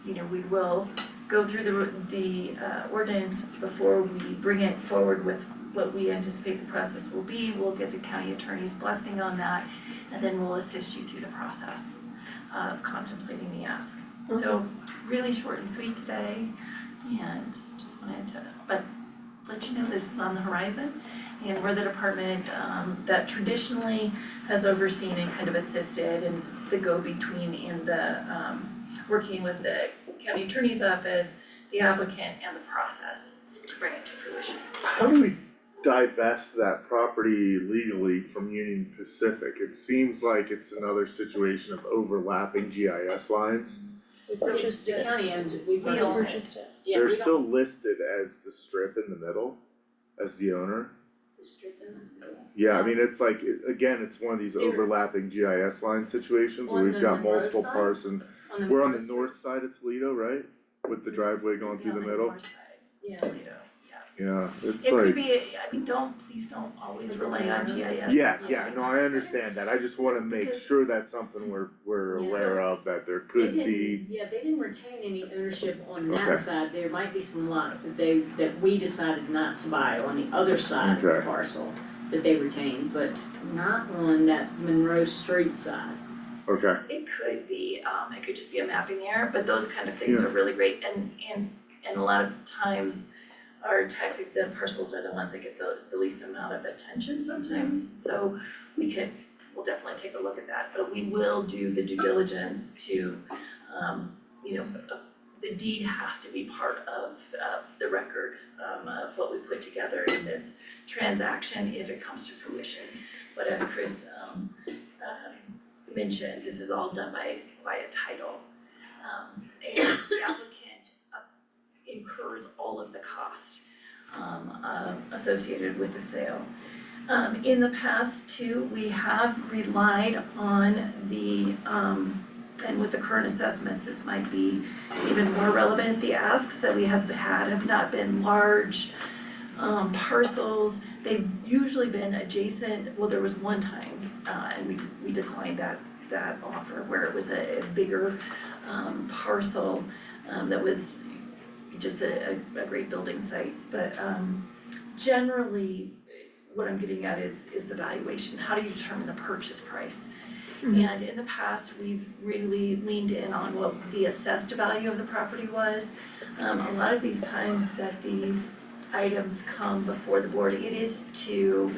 you know, we will go through the ordinance before we bring it forward with what we anticipate the process will be. We'll get the county attorney's blessing on that, and then we'll assist you through the process of contemplating the ask. So really short and sweet today, and just wanted to, but let you know this is on the horizon. And we're the department that traditionally has overseen and kind of assisted in the go-between in the working with the county attorney's office, the applicant, and the process to bring it to fruition. How do we divest that property legally from Union Pacific? It seems like it's another situation of overlapping GIS lines. It's the county owns it, we purchased it. Yeah, They're we don't, still listed as the strip in the middle, as the owner. the strip in the middle. Yeah, I mean, it's like, again, it's one of these overlapping GIS line situations where On we've the got Monroe multiple side? parts and we're on the north side of Toledo, right? With the driveway going through the middle. North side, Yeah. Toledo, yeah. Yeah, it's It could like, be, I mean, please don't always Is it rely on Monroe? GIS. yeah, no, I understand that. I just wanna make Because- sure that's something we're Yeah. aware of, that there They could didn't, be. yeah, they didn't retain any ownership on Okay. that side, there might be some lots that we decided not to buy on the other side of the Okay. parcel that they retained, but not on that Monroe Street side. Okay, It could be, it could just be a mapping error, but those kind of things are really great, and a lot of times our tax exempt parcels are the ones that get the least amount of attention sometimes, so we'll definitely take a look at that, but we will do the due diligence to, you know, the deed has to be part of the record of what we put together in this transaction if it comes to fruition. But as Chris mentioned, this is all done by quiet title. And the applicant incurs all of the cost associated with the sale. In the past too, we have relied on the, and with the current assessments, this might be even more relevant, the asks that we have had have not been large parcels. They've usually been adjacent, well, there was one time, and we declined that offer where it was a bigger parcel that was just a great building site, but generally, what I'm getting at is the valuation, how do you determine the purchase price? And in the past, we've really leaned in on what the assessed value of the property was. A lot of these times that these items come before the board, it is to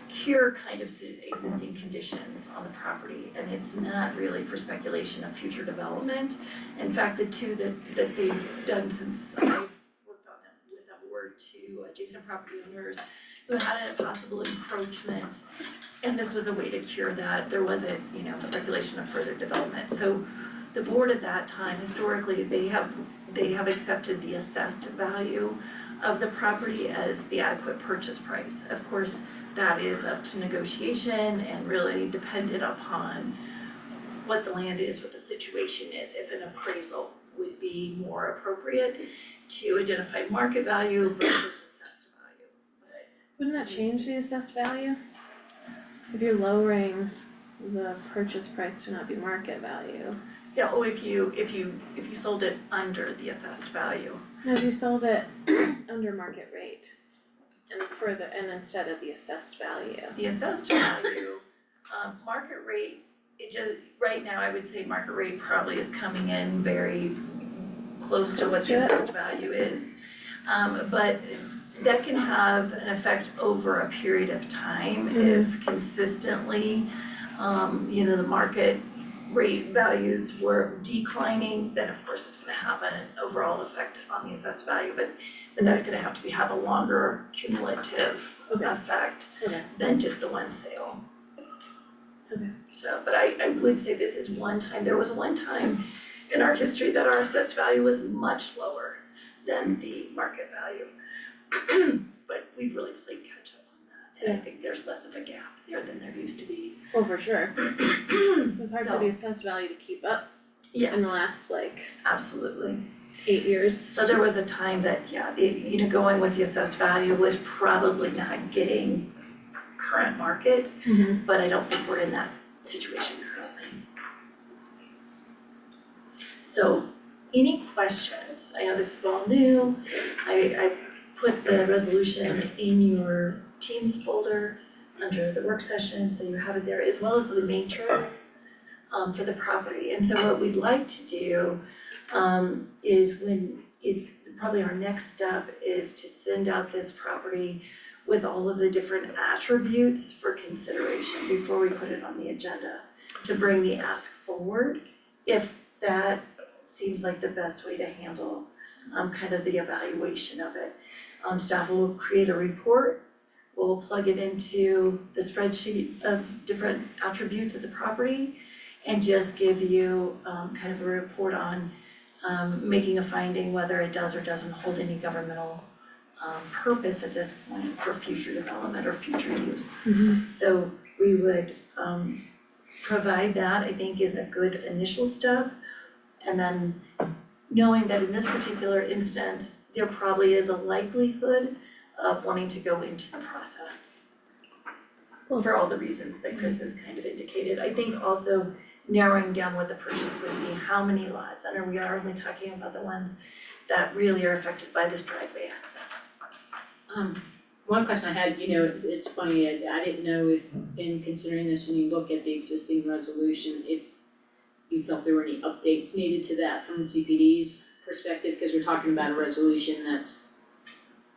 cure kind of existing conditions on the property, and it's not really for speculation of future development. In fact, the two that they've done since I worked on them with that were two adjacent property owners who had a possible encroachment, and this was a way to cure that. There wasn't, you know, speculation of further development. So the board at that time, historically, they have accepted the assessed value of the property as the adequate purchase price. Of course, that is up to negotiation and really dependent upon what the land is, what the situation is, if an appraisal would be more appropriate to identify market value versus assessed value. But Wouldn't that change the assessed value? If you're lowering the purchase price to not be market value. yeah, if you sold it under the assessed value, No, if you sold it under market rate and instead of the assessed value. the assessed value, market rate, right now, I would say market rate probably is coming in very close to what the assessed value is. But that can have an effect over a period of time if consistently, you know, the market rate values were declining, then of course it's gonna have an overall effect on the assessed value, but that's gonna have to have a longer cumulative effect than just the one sale. Okay. So, but I would say this is one time, there was one time in our history that our assessed value was much lower than the market value. But we've really played catch up on that, and I think there's less of a gap there than there used to be. Oh, for sure. It was hard for So- the assessed value to keep up Yes, in the last like absolutely. 8 years. So there was a time that, going with the assessed value was probably not getting current market, Mhm. but I don't think we're in that situation currently. So, any questions? I know this is all new. I put the resolution in your Teams folder under the work session, so you have it there, as well as the matrix for the property. And so what we'd like to do is probably our next step is to send out this property with all of the different attributes for consideration before we put it on the agenda, to bring the ask forward, if that seems like the best way to handle kind of the evaluation of it. Staff will create a report, we'll plug it into the spreadsheet of different attributes of the property, and just give you kind of a report on making a finding whether it does or doesn't hold any governmental purpose at this point for future development or future use. Mhm. So we would provide that, I think, is a good initial step. And then knowing that in this particular instance, there probably is a likelihood of wanting to go into the process. Cool. For all the reasons that Chris has kind of indicated. I think also narrowing down what the purchase would be, how many lots, and we are only talking about the ones that really are affected by this driveway access. One question I had, it's funny, I didn't know if in considering this, when you look at the existing resolution, if you felt there were any updates needed to that from the CPD's perspective, because we're talking about a resolution that's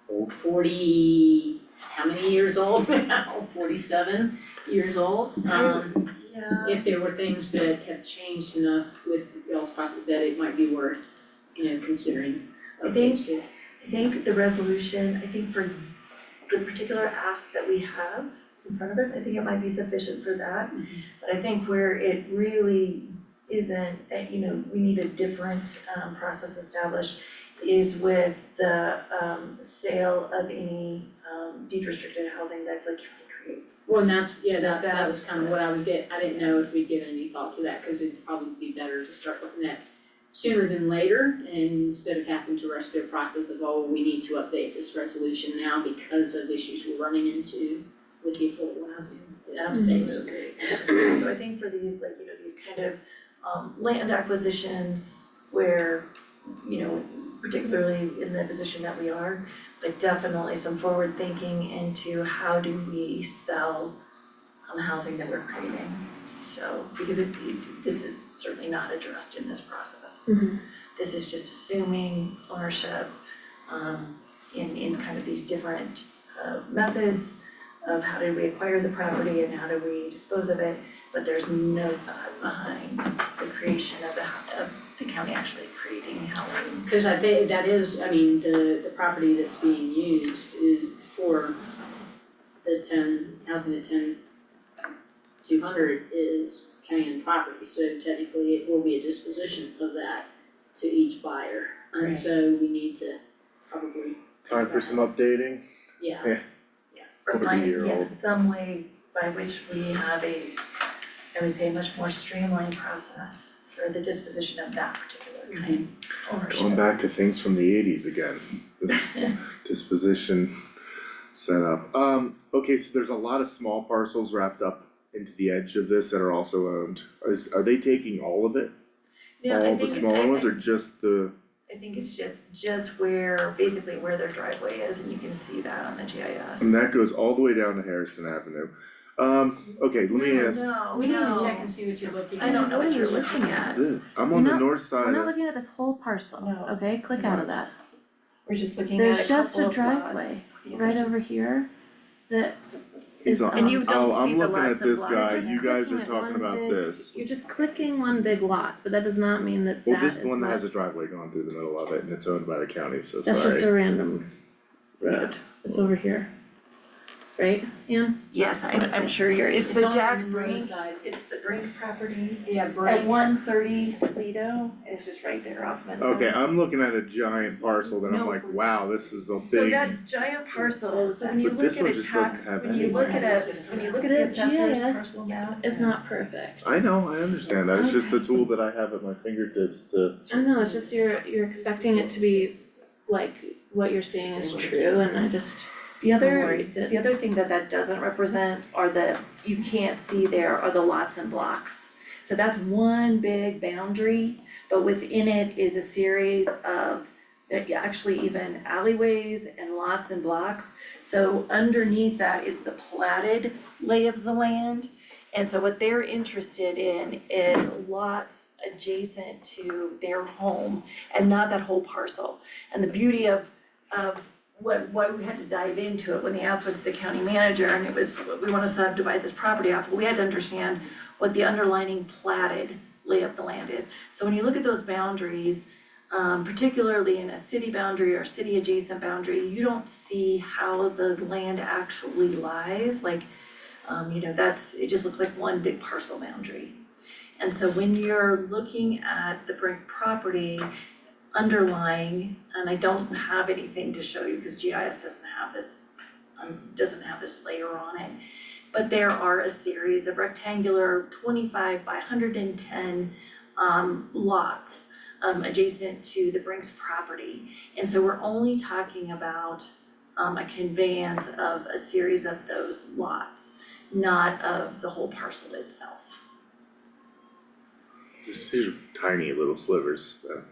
40, how many years old now? 47 years old. Yeah. If there were things that have changed enough with y'all's process that it might be worth, considering updates to. I think the resolution, I think for the particular ask that we have in front of us, I think it might be sufficient for that. But I think where it really isn't, we need a different process established is with the sale of any deed restricted housing that the county creates. Well, and that's, So that was that's kind of what I was getting, I didn't know if we'd get any thought to that, cause it'd probably be better to start looking at sooner than later, and instead of having to rush through a process of, we need to update this resolution now because of issues we're running into with the affordable housing. Absolutely. So I think for these, these kind of land acquisitions where, particularly in the position that we are, but definitely some forward thinking into how do we sell housing that we're creating. So, because this is certainly not addressed in this process. Mhm. This is just assuming ownership in kind of these different methods of how do we acquire the property and how do we dispose of it, but there's no thought behind the creation of the county actually creating housing. Cause I think that is, the property that's being used is for the housing at 10-200 is county-owned property, so technically it will be a disposition of that to each buyer. And Right. so we need to probably, Time for some updating. yeah, Or Over a finding, year-old. some way by which we have I would say, much more streamlined process for the disposition of that particular kind of ownership. Going back to things from the 80s again, this disposition setup. Okay, so there's a lot of small parcels wrapped up into the edge of this that are also owned. Are they taking all of it? Yeah, I All the think, smaller ones or just the, I think it's just where, basically where their driveway is, and you can see that on the GIS. and that goes all the way down to Harrison Avenue. Okay, let me ask, No, we need to no. check and see what you're looking at. I don't know What what are you're you looking looking at. I'm You're on the not- north We're side not of, looking at this whole parcel, No. okay? Click out of that. We're just looking at a There's just couple a of lots. driveway Yeah, right there's over here that he's is on, And you don't oh, I'm see the looking at lots of this lots. guy, Just you guys clicking are at talking one about big- this. You're just clicking one big lot, but that does not mean that Well, that this is is the one that has a what, driveway going through the middle of it and it's owned by the county, so that's just sorry. a random road. It's over here. right, Ann? Yes, I'm sure it's the on Jack Monroe Brink, side. it's the Brink property Yeah, at Brink. 130 Toledo, and it's just right there off Monroe. Okay, I'm looking at a giant parcel that I'm No. like, wow, this is a So big, that giant parcel, so when you But look this at one a just tax, doesn't have when you any look land. at the The assessor's GIS parcel map. It's not perfect. I know, I understand that, it's just the tool that I have at my fingertips to. I know, it's just you're expecting it to be like what you're seeing is true, and I just, The I'm other, worried that. the other thing that doesn't represent are you can't see there are the lots and blocks. So that's one big boundary, but within it is a series of, actually even alleyways and lots and blocks. So underneath that is the platted lay of the land. And so what they're interested in is lots adjacent to their home and not that whole parcel. And the beauty of why we had to dive into it when they asked what's the county manager, and it was, we wanna subdivide this property off, we had to understand what the underlining platted lay of the land is. So when you look at those boundaries, particularly in a city boundary or city adjacent boundary, you don't see how the land actually lies, like, it just looks like one big parcel boundary. And so when you're looking at the Brink property, underlying, and I don't have anything to show you because GIS doesn't have this layer on it. But there are a series of rectangular 25 by 110 lots adjacent to the Brinks property. And so we're only talking about a conveyance of a series of those lots, not of the whole parcel itself. Just these are tiny little slivers that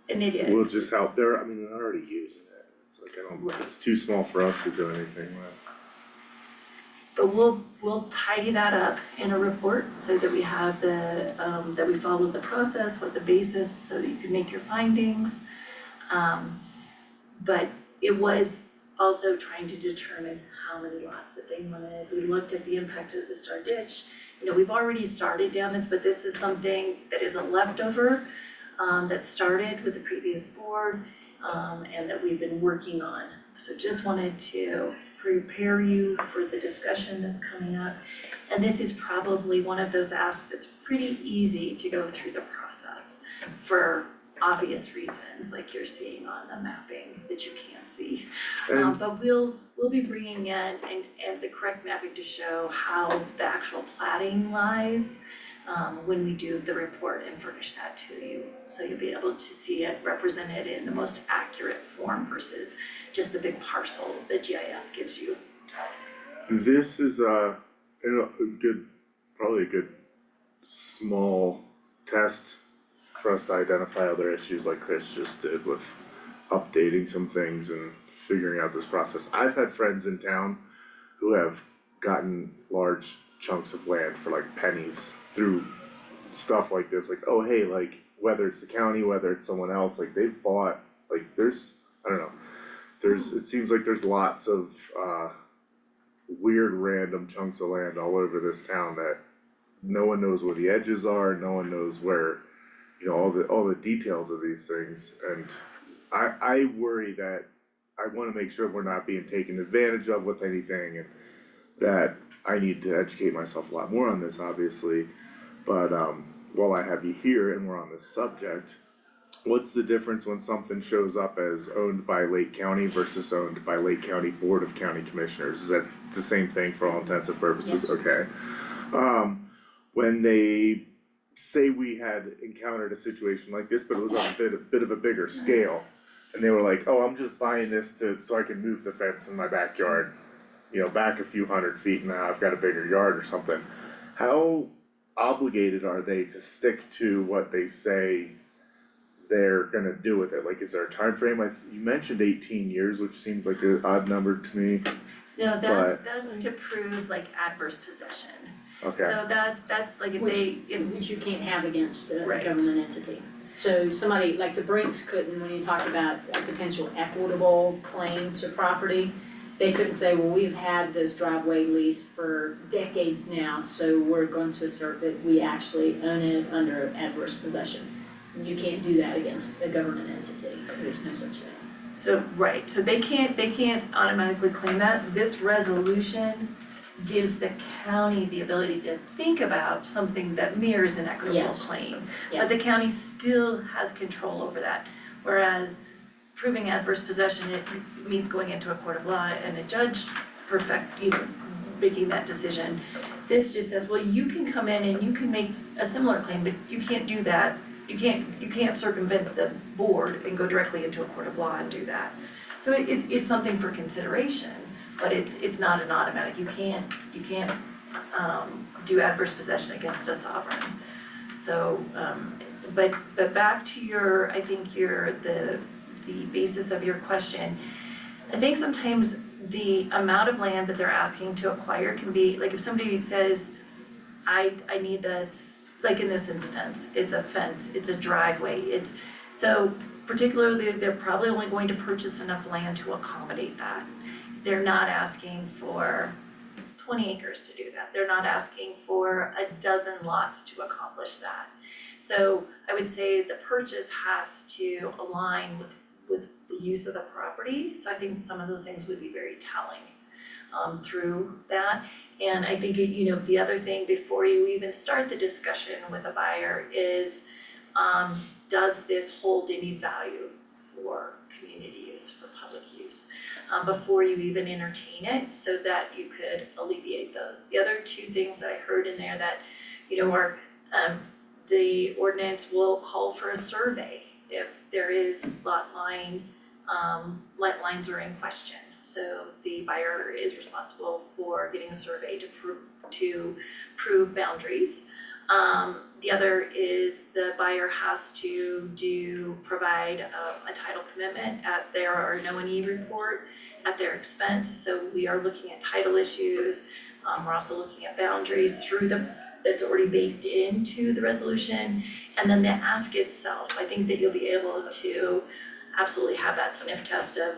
And it is. will just help, they're already using it, it's like, it's too small for us to do anything with. But we'll tidy that up in a report so that we have that we follow the process, what the basis, so that you can make your findings. But it was also trying to determine how many lots that they wanted. We looked at the impact of the Star Ditch. We've already started down this, but this is something that is a leftover that started with the previous board and that we've been working on. So just wanted to prepare you for the discussion that's coming up. And this is probably one of those asks that's pretty easy to go through the process for obvious reasons, like you're seeing on the mapping that you can't see. And But we'll be bringing in and the correct mapping to show how the actual platting lies when we do the report and furnish that to you. So you'll be able to see it represented in the most accurate form versus just the big parcel that GIS gives you. this is probably a good small test for us to identify other issues like Chris just did with updating some things and figuring out this process. I've had friends in town who have gotten large chunks of land for like pennies through stuff like this, like, oh hey, like whether it's the county, whether it's someone else, like they've bought, like there's, I don't know, it seems like there's lots of weird random chunks of land all over this town that no one knows where the edges are, no one knows where, all the details of these things, and I worry that I wanna make sure we're not being taken advantage of with anything, and that I need to educate myself a lot more on this, obviously. But while I have you here and we're on this subject, what's the difference when something shows up as owned by Lake County versus owned by Lake County Board of County Commissioners? Is that the same thing for all intents and purposes? Yes. Okay. When they say we had encountered a situation like this, but it was on a bit of a bigger scale, and they were like, oh, I'm just buying this so I can move the fence in my backyard, back a few 100 feet, and now I've got a bigger yard or something. How obligated are they to stick to what they say they're gonna do with it? Like, is there a time frame? You mentioned 18 years, which seems like an odd number to me. No, that's to prove like adverse possession. Okay, So that's like if Which you can't have against a Right. government entity. So somebody, like the Brinks couldn't, when you talk about a potential equitable claim to property, they couldn't say, well, we've had this driveway leased for decades now, so we're going to assert that we actually own it under adverse possession. You can't do that against a government entity, there's no such thing. So, right, so they can't automatically claim that. This resolution gives the county the ability to think about something that mirrors an equitable Yes. claim. Yeah. But the county still has control over that, whereas proving adverse possession, it means going into a court of law and a judge making that decision. This just says, well, you can come in and you can make a similar claim, but you can't do that. You can't circumvent the board and go directly into a court of law and do that. So it's something for consideration, but it's not an automatic, you can't do adverse possession against a sovereign. So, but back to the basis of your question, I think sometimes the amount of land that they're asking to acquire can be, like if somebody says, I need this, like in this instance, it's a fence, it's a driveway, so particularly, they're probably only going to purchase enough land to accommodate that. They're not asking for 20 acres to do that, they're not asking for a dozen lots to accomplish that. So I would say the purchase has to align with the use of the property, so I think some of those things would be very telling through that. And I think, the other thing before you even start the discussion with a buyer is, does this hold any value for community use, for public use? Before you even entertain it, so that you could alleviate those. The other two things that I heard in there that, are, the ordinance will call for a survey if there is lot lines are in question. So the buyer is responsible for getting a survey to prove boundaries. The other is the buyer has to provide a title commitment at their O&E report at their expense. So we are looking at title issues. We're also looking at boundaries that's already baked into the resolution. And then the ask itself, I think that you'll be able to absolutely have that sniff test of,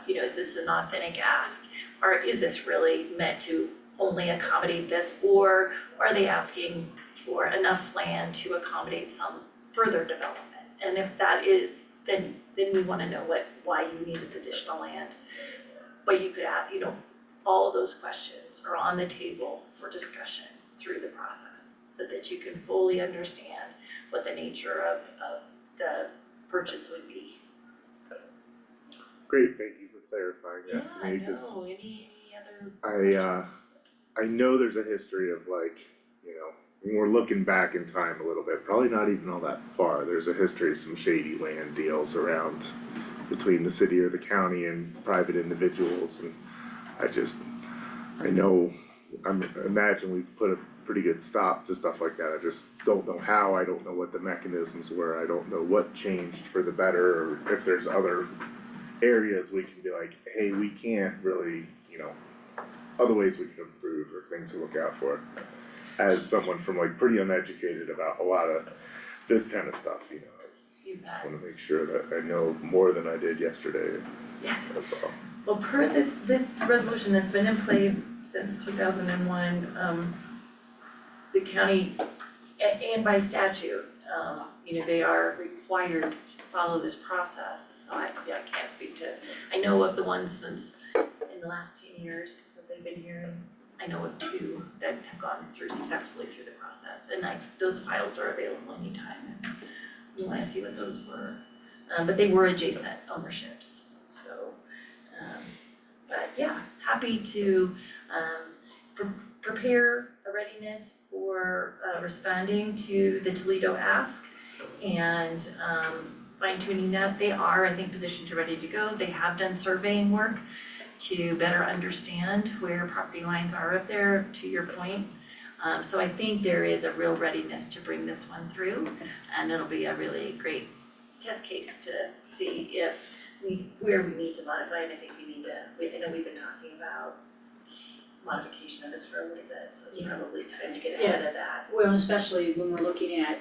is this an authentic ask? Or is this really meant to only accommodate this? Or are they asking for enough land to accommodate some further development? And if that is, then we wanna know why you need this additional land. But you could have, all of those questions are on the table for discussion through the process, so that you can fully understand what the nature of the purchase would be. Great, thank you for clarifying that to me, Yeah, because no, any other? I know there's a history of when we're looking back in time a little bit, probably not even all that far, there's a history of some shady land deals around between the city or the county and private individuals, and I imagine we've put a pretty good stop to stuff like that. I just don't know how, I don't know what the mechanisms were, I don't know what changed for the better, or if there's other areas we can be like, hey, we can't really, other ways we can improve or things to look out for. As someone from pretty uneducated about a lot of this kind of stuff, You bet. I wanna make sure that I know more than I did yesterday, Yeah. that's all. Well, per this resolution that's been in place since 2001, the county, and by statute, they are required to follow this process. So I can't speak to, I know of the ones since, in the last 10 years, since I've been here, and I know of 2 that have gone successfully through the process. And those files are available anytime if you wanna see what those were. But they were adjacent ownerships, so, but yeah, happy to prepare a readiness for responding to the Toledo ask and fine tuning that. They are, I think, positioned to ready to go. They have done surveying work to better understand where property lines are up there, to your point. So I think there is a real readiness to bring this one through, and it'll be a really great test case to see if where we need to modify, and I think I know we've been talking about modification of this for a little bit, so it's probably time to get ahead of that. Well, and especially when we're looking at,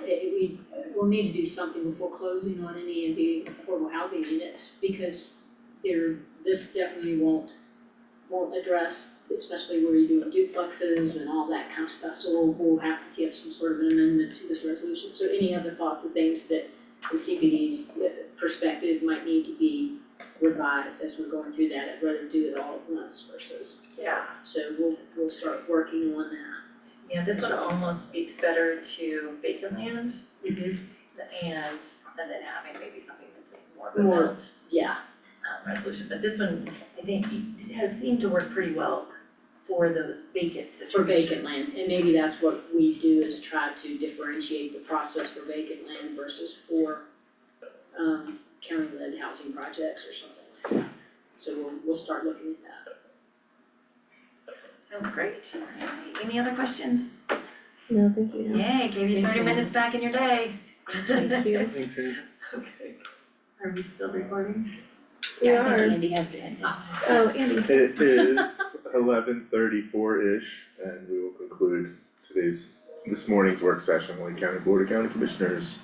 we'll need to do something before closing on any of the affordable housing units, because this definitely won't address, especially where you're doing duplexes and all that kind of stuff, so we'll have to tee up some sort of an amendment to this resolution. So any other thoughts of things that from CPD's perspective might need to be revised as we're going through that. I'd rather do it all at once versus, Yeah. so we'll start working on that. Yeah, this one almost speaks better to vacant land Mm-hmm. and then having maybe something that's more of a More. built Yeah, resolution, but this one, I think, has seemed to work pretty well for those vacant situations. for vacant land, and maybe that's what we do is try to differentiate the process for vacant land versus for county-led housing projects or something like that. So we'll start looking at that. Sounds great. Any other questions? No, thank you. Yay, gave you Thanks, 30 Ann. minutes back in your day. Thank you. Thanks, Ann. Okay. Are we still recording? We Yeah, I are. think Andy has to end it. Oh, Andy. It is 11:34-ish, and we will conclude this morning's work session, Lake County Board of County Commissioners.